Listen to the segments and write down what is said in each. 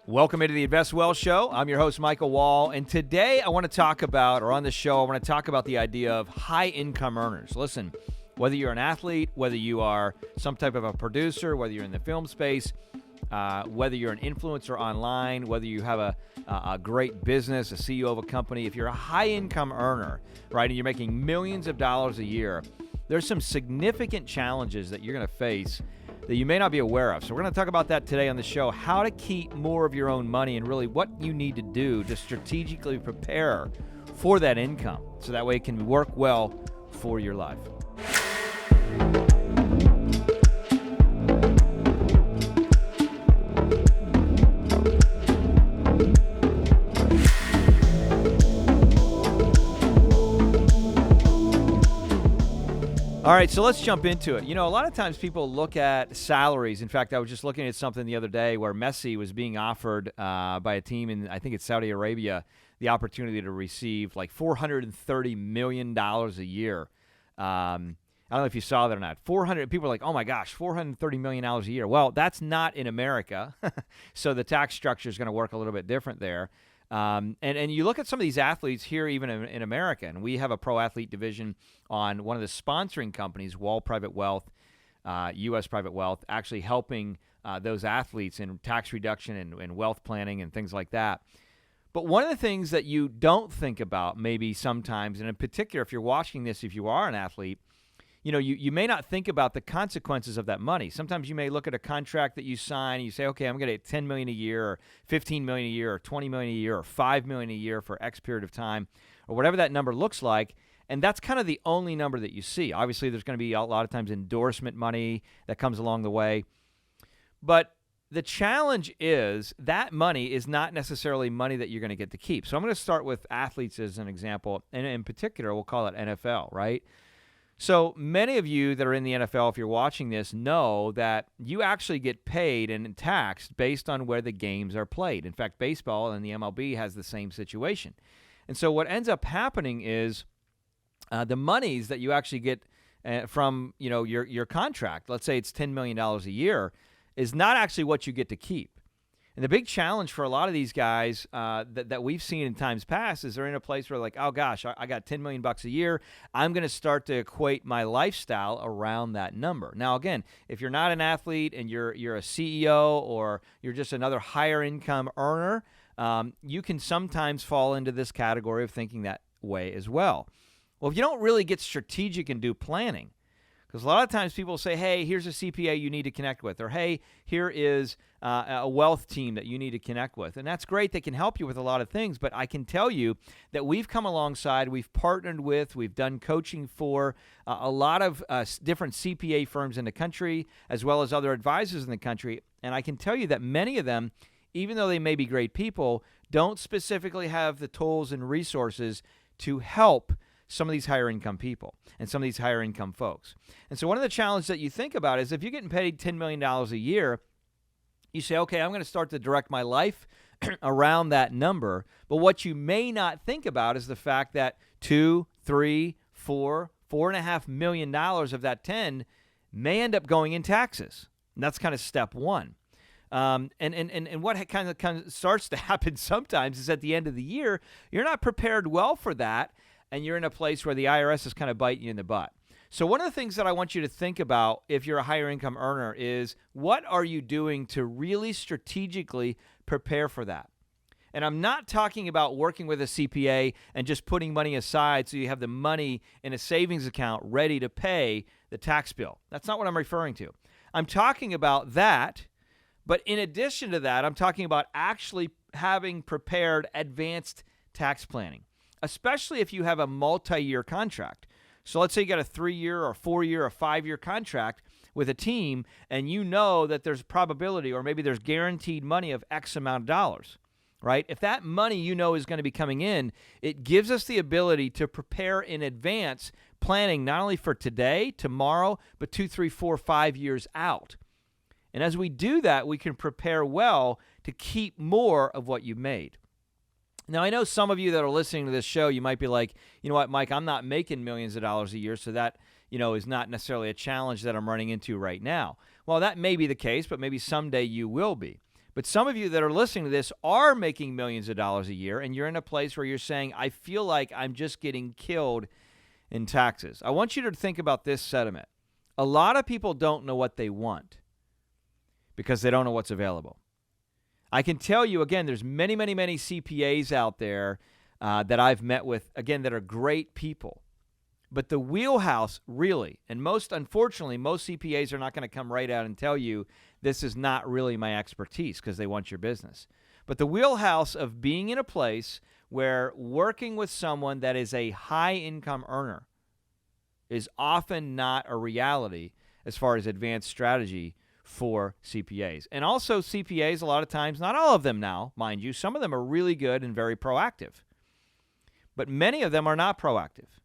Welcome into the Invest Well Show. I'm your host, Michael Wall, and today I want to talk about, or on the show, I want to talk about the idea of high-income earners. Listen, whether you're an athlete, whether you are some type of a producer, whether you're in the film space, whether you're an influencer online, whether you have a great business, a CEO of a company, if you're a high-income earner, right, and you're making millions of dollars a year, there's some significant challenges that you're going to face that you may not be aware of. So we're going to talk about that today on the show, how to keep more of your own money and really what you need to do to strategically prepare for that income so that way it can work well for your life. All right, so let's jump into it. You know, a lot of times people look at salaries. In fact, I was just looking at something the other day where Messi was being offered by a team in, I think it's Saudi Arabia, the opportunity to receive like $430 million a year. I don't know if you saw that or not. 400 people are like, oh my gosh, $430 million a year. Well, that's not in America. So the tax structure is going to work a little bit different there. And you look at some of these athletes here, even in America, and we have a pro athlete division on one of the sponsoring companies, Wall Private Wealth, U.S. Private Wealth, actually helping those athletes in tax reduction and wealth planning and things like that. But one of the things that you don't think about maybe sometimes, and in particular if you're watching this, if you are an athlete, you know, you may not think about the consequences of that money. Sometimes you may look at a contract that you sign and you say, okay, I'm going to get $10 million a year or $15 million a year or $20 million a year or $5 million a year for X period of time or whatever that number looks like. And that's kind of the only number that you see. Obviously, there's going to be a lot of times endorsement money that comes along the way. But the challenge is that money is not necessarily money that you're going to get to keep. So I'm going to start with athletes as an example. And in particular, we'll call it NFL, right? So many of you that are in the NFL, if you're watching this, know that you actually get paid and taxed based on where the games are played. In fact, baseball and the MLB has the same situation. And so what ends up happening is the monies that you actually get from your contract, let's say it's $10 million a year, is not actually what you get to keep. And the big challenge for a lot of these guys that we've seen in times past is they're in a place where like, oh gosh, I got $10 million a year. I'm going to start to equate my lifestyle around that number. Now, again, if you're not an athlete and you're a CEO or you're just another higher income earner, you can sometimes fall into this category of thinking that way as well. Well, if you don't really get strategic and do planning, because a lot of times people say, hey, here's a CPA you need to connect with, or hey, here is a wealth team that you need to connect with. And that's great. They can help you with a lot of things. But I can tell you that we've come alongside, we've partnered with, we've done coaching for a lot of different CPA firms in the country, as well as other advisors in the country. And I can tell you that many of them, even though they may be great people, don't specifically have the tools and resources to help some of these higher income people and some of these higher income folks. And so one of the challenges that you think about is if you're getting paid $10 million a year, you say, okay, I'm going to start to direct my life around that number. But what you may not think about is the fact that $2, $3, $4, $4.5 million of that 10 may end up going in taxes. And that's kind of step one. And what kind of starts to happen sometimes is at the end of the year, you're not prepared well for that. And you're in a place where the IRS is kind of biting you in the butt. So one of the things that I want you to think about if you're a higher income earner is what are you doing to really strategically prepare for that? And I'm not talking about working with a CPA and just putting money aside so you have the money in a savings account ready to pay the tax bill. That's not what I'm referring to. I'm talking about that, but in addition to that, I'm talking about actually having prepared advanced tax planning, especially if you have a multi-year contract. So let's say you got a 3-year or 4-year or 5-year contract with a team, and you know that there's probability or maybe there's guaranteed money of X amount of dollars, right? If that money you know is going to be coming in, it gives us the ability to prepare in advance, planning not only for today, tomorrow, but 2, 3, 4, 5 years out. And as we do that, we can prepare well to keep more of what you made. Now, I know some of you that are listening to this show, you might be like, you know what, Mike, I'm not making millions of dollars a year, so that, is not necessarily a challenge that I'm running into right now. Well, that may be the case, but maybe someday you will be. But some of you that are listening to this are making millions of dollars a year, and you're in a place where you're saying, I feel like I'm just getting killed in taxes. I want you to think about this sentiment. A lot of people don't know what they want because they don't know what's available. I can tell you, again, there's many, many, many CPAs out there that I've met with, again, that are great people. But the wheelhouse, really, and unfortunately, most CPAs are not going to come right out and tell you this is not really my expertise because they want your business. But the wheelhouse of being in a place where working with someone that is a high-income earner is often not a reality as far as advanced strategy for CPAs. And also CPAs, a lot of times, not all of them now, mind you, some of them are really good and very proactive. But many of them are not proactive.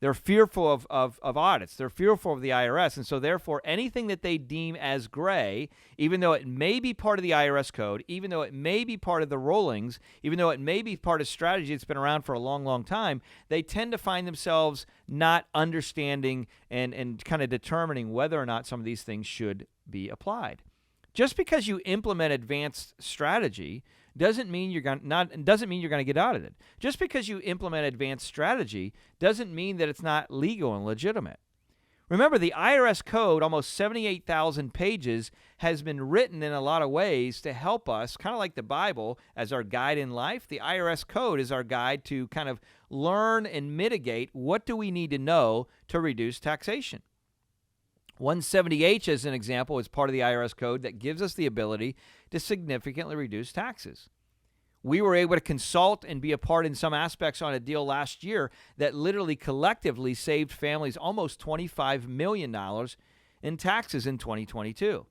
They're fearful of audits. They're fearful of the IRS. And so therefore, anything that they deem as gray, even though it may be part of the IRS code, even though it may be part of the rulings, even though it may be part of strategy that's been around for a long, long time, they tend to find themselves not understanding and kind of determining whether or not some of these things should be applied. Just because you implement advanced strategy doesn't mean you're going to get audited. Just because you implement advanced strategy doesn't mean that it's not legal and legitimate. Remember, the IRS code, almost 78,000 pages, has been written in a lot of ways to help us, kind of like the Bible as our guide in life. The IRS code is our guide to kind of learn and mitigate what do we need to know to reduce taxation. 170H, as an example, is part of the IRS code that gives us the ability to significantly reduce taxes. We were able to consult and be a part in some aspects on a deal last year that literally collectively saved families almost $25 million in taxes in 2022.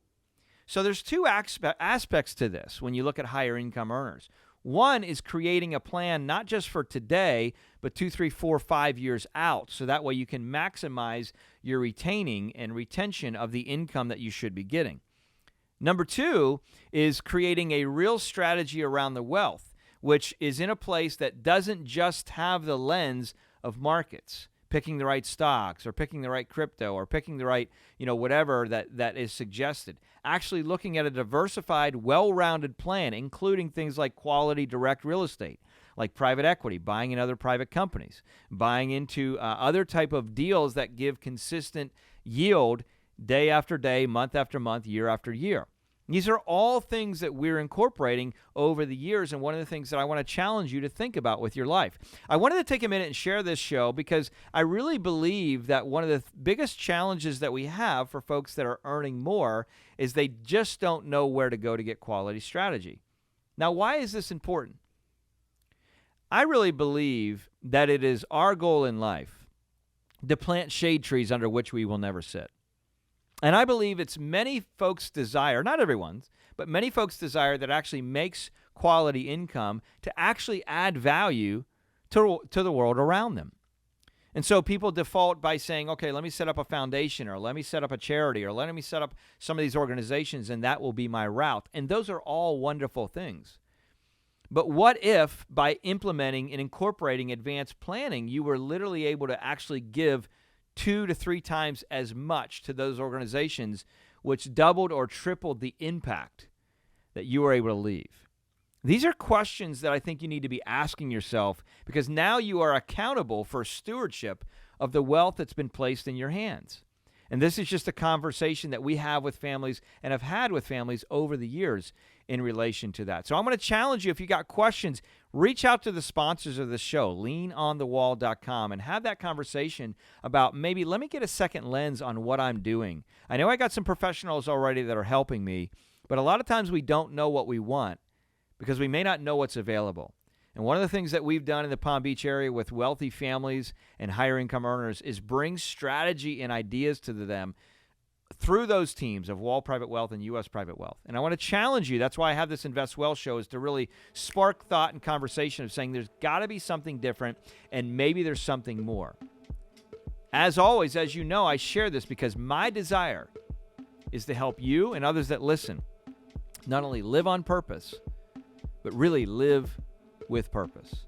So there's two aspects to this when you look at higher income earners. One is creating a plan not just for today, but 2, 3, 4, 5 years out. So that way you can maximize your retaining and retention of the income that you should be getting. Number two is creating a real strategy around the wealth, which is in a place that doesn't just have the lens of markets, picking the right stocks or picking the right crypto or picking the right, whatever that is suggested. Actually looking at a diversified, well-rounded plan, including things like quality direct real estate, like private equity, buying in other private companies, buying into other type of deals that give consistent yield day after day, month after month, year after year. These are all things that we're incorporating over the years, and one of the things that I want to challenge you to think about with your life. I wanted to take a minute and share this show because I really believe that one of the biggest challenges that we have for folks that are earning more is they just don't know where to go to get quality strategy. Now, why is this important? I really believe that it is our goal in life to plant shade trees under which we will never sit. And I believe it's many folks' desire, not everyone's, but many folks' desire that actually makes quality income to actually add value to the world around them. And so people default by saying, okay, let me set up a foundation, or let me set up a charity, or let me set up some of these organizations, and that will be my route. And those are all wonderful things. But what if by implementing and incorporating advanced planning, you were literally able to actually give 2 to 3 times as much to those organizations, which doubled or tripled the impact that you were able to leave? These are questions that I think you need to be asking yourself, because now you are accountable for stewardship of the wealth that's been placed in your hands. And this is just a conversation that we have with families and have had with families over the years in relation to that. So I'm going to challenge you, if you got questions, reach out to the sponsors of the show, leanonthewall.com, and have that conversation about maybe let me get a second lens on what I'm doing. I know I got some professionals already that are helping me, but a lot of times we don't know what we want because we may not know what's available. And one of the things that we've done in the Palm Beach area with wealthy families and higher income earners is bring strategy and ideas to them through those teams of Wall Private Wealth and U.S. Private Wealth. And I want to challenge you. That's why I have this Invest Well show, is to really spark thought and conversation of saying there's got to be something different, and maybe there's something more. As always, as you know, I share this because my desire is to help you and others that listen not only live on purpose, but really live with purpose.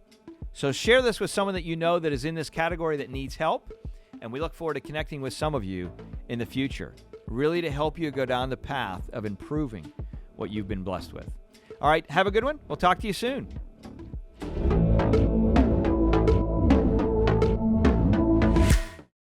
So share this with someone that you know that is in this category that needs help, and we look forward to connecting with some of you in the future, really to help you go down the path of improving what you've been blessed with. All right, have a good one. We'll talk to you soon.